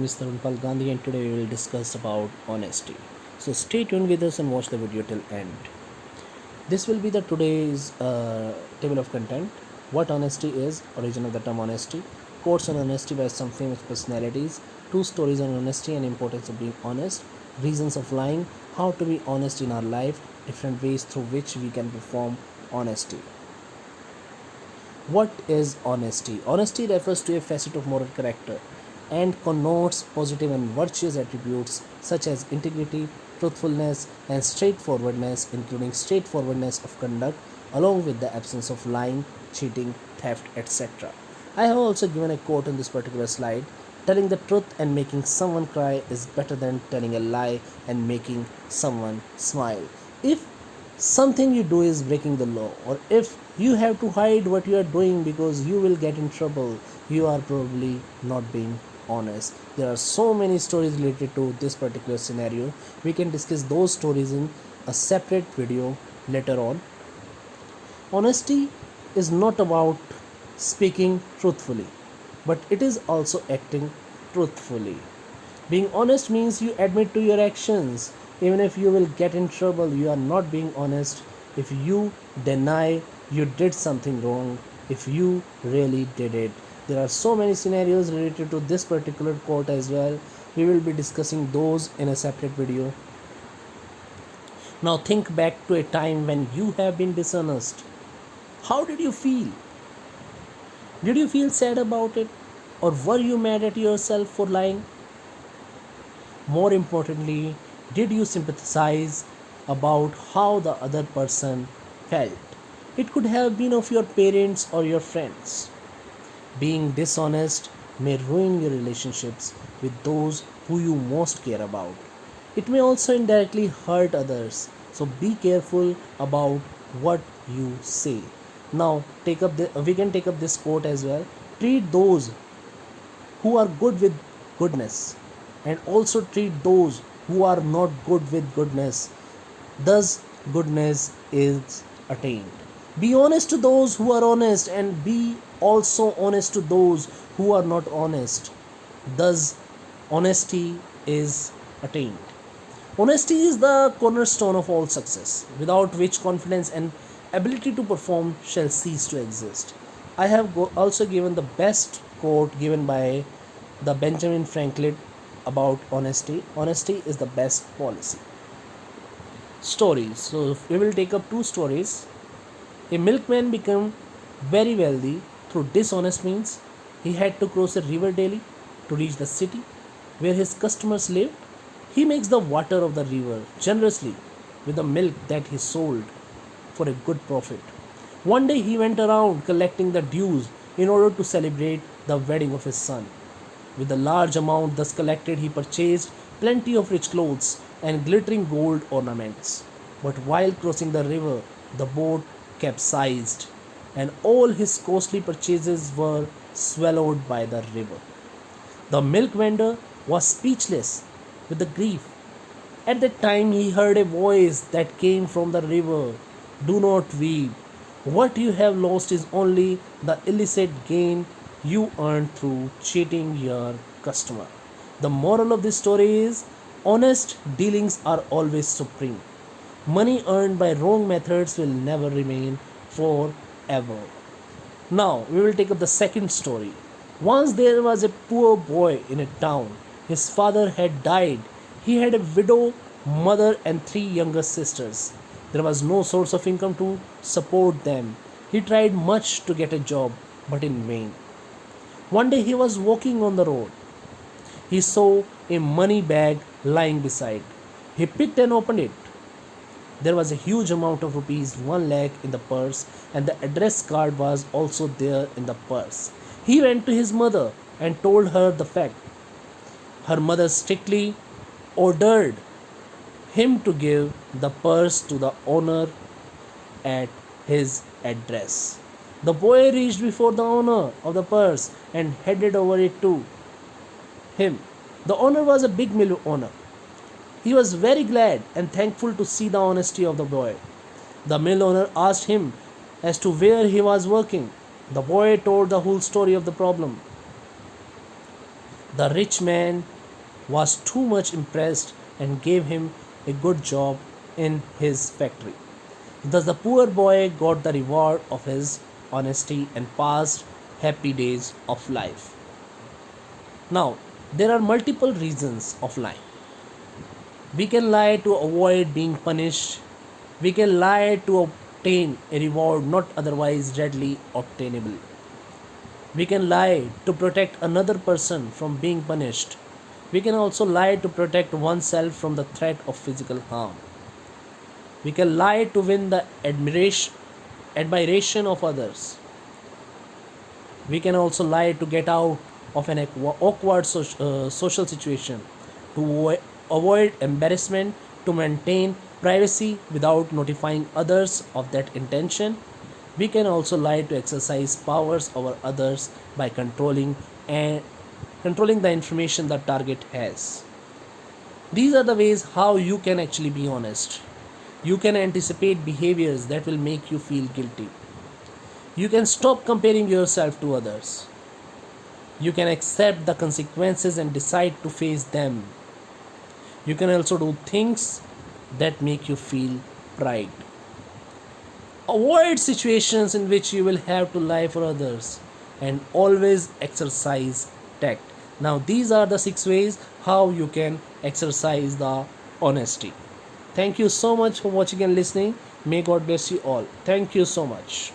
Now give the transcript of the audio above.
name is TARUNPAL and today we will discuss about honesty. So stay tuned with us and watch the video till end. This will be the today's table of content. What honesty is, origin of the term honesty, quotes on honesty by some famous personalities, two stories on honesty and importance of being honest, reasons of lying, how to be honest in our life, different ways through which we can perform honesty. What is honesty? Honesty refers to a facet of moral character and connotes positive and virtuous attributes such as integrity, truthfulness, and straightforwardness, including straightforwardness of conduct, along with the absence of lying, cheating, theft, etc. I have also given a quote in this particular slide. Telling the truth and making someone cry is better than telling a lie and making someone smile. If something you do is breaking the law, or if you have to hide what you are doing because you will get in trouble, you are probably not being honest. There are so many stories related to this particular scenario. We can discuss those stories in a separate video later on. Honesty is not about speaking truthfully, but it is also acting truthfully. Being honest means you admit to your actions. Even if you will get in trouble, you are not being honest. If you deny you did something wrong, if you really did it. There are so many scenarios related to this particular quote as well. We will be discussing those in a separate video. Now think back to a time when you have been dishonest. How did you feel? Did you feel sad about it? Or were you mad at yourself for lying? More importantly, did you sympathize about how the other person felt? It could have been of your parents or your friends. Being dishonest may ruin your relationships with those who you most care about. It may also indirectly hurt others, so be careful about what you say. Now, we can take up this quote as well. Treat those who are good with goodness, and also treat those who are not good with goodness. Thus, goodness is attained. Be honest to those who are honest, and be also honest to those who are not honest. Thus, honesty is attained. Honesty is the cornerstone of all success, without which confidence and ability to perform shall cease to exist. I have also given the best quote given by the Benjamin Franklin about honesty. Honesty is the best policy. Stories. So we will take up two stories. A milkman became very wealthy through dishonest means. He had to cross a river daily to reach the city where his customers lived. He makes the water of the river generously with the milk that he sold for a good profit. One day he went around collecting the dues in order to celebrate the wedding of his son. With the large amount thus collected, he purchased plenty of rich clothes and glittering gold ornaments. But while crossing the river, the boat capsized, and all his costly purchases were swallowed by the river. The milk vendor was speechless with the grief. At that time, he heard a voice that came from the river. Do not weep. What you have lost is only the illicit gain you earned through cheating your customer. The moral of this story is honest dealings are always supreme. Money earned by wrong methods will never remain forever. Now we will take up the second story. Once there was a poor boy in a town. His father had died. He had a widow, mother, and three younger sisters. There was no source of income to support them. He tried much to get a job, but in vain. One day he was walking on the road. He saw a money bag lying beside. He picked and opened it. There was a huge amount of rupees 1 lakh in the purse, and the address card was also there in the purse. He went to his mother and told her the fact. Her mother strictly ordered him to give the purse to the owner at his address. The boy reached before the owner of the purse and handed over it to him. The owner was a big mill owner. He was very glad and thankful to see the honesty of the boy. The mill owner asked him as to where he was working. The boy told the whole story of the problem. The rich man was too much impressed and gave him a good job in his factory. Thus, the poor boy got the reward of his honesty and passed happy days of life. Now, there are multiple reasons of lying. We can lie to avoid being punished. We can lie to obtain a reward not otherwise readily obtainable. We can lie to protect another person from being punished. We can also lie to protect oneself from the threat of physical harm. We can lie to win the admiration of others. We can also lie to get out of an awkward social situation, to avoid embarrassment, to maintain privacy without notifying others of that intention. We can also lie to exercise powers over others by controlling the information the target has. These are the ways how you can actually be honest. You can anticipate behaviors that will make you feel guilty. You can stop comparing yourself to others. You can accept the consequences and decide to face them. You can also do things that make you feel pride. Avoid situations in which you will have to lie for others and always exercise tact. Now, these are the 6 ways how you can exercise the honesty. Thank you so much for watching and listening. May God bless you all. Thank you so much.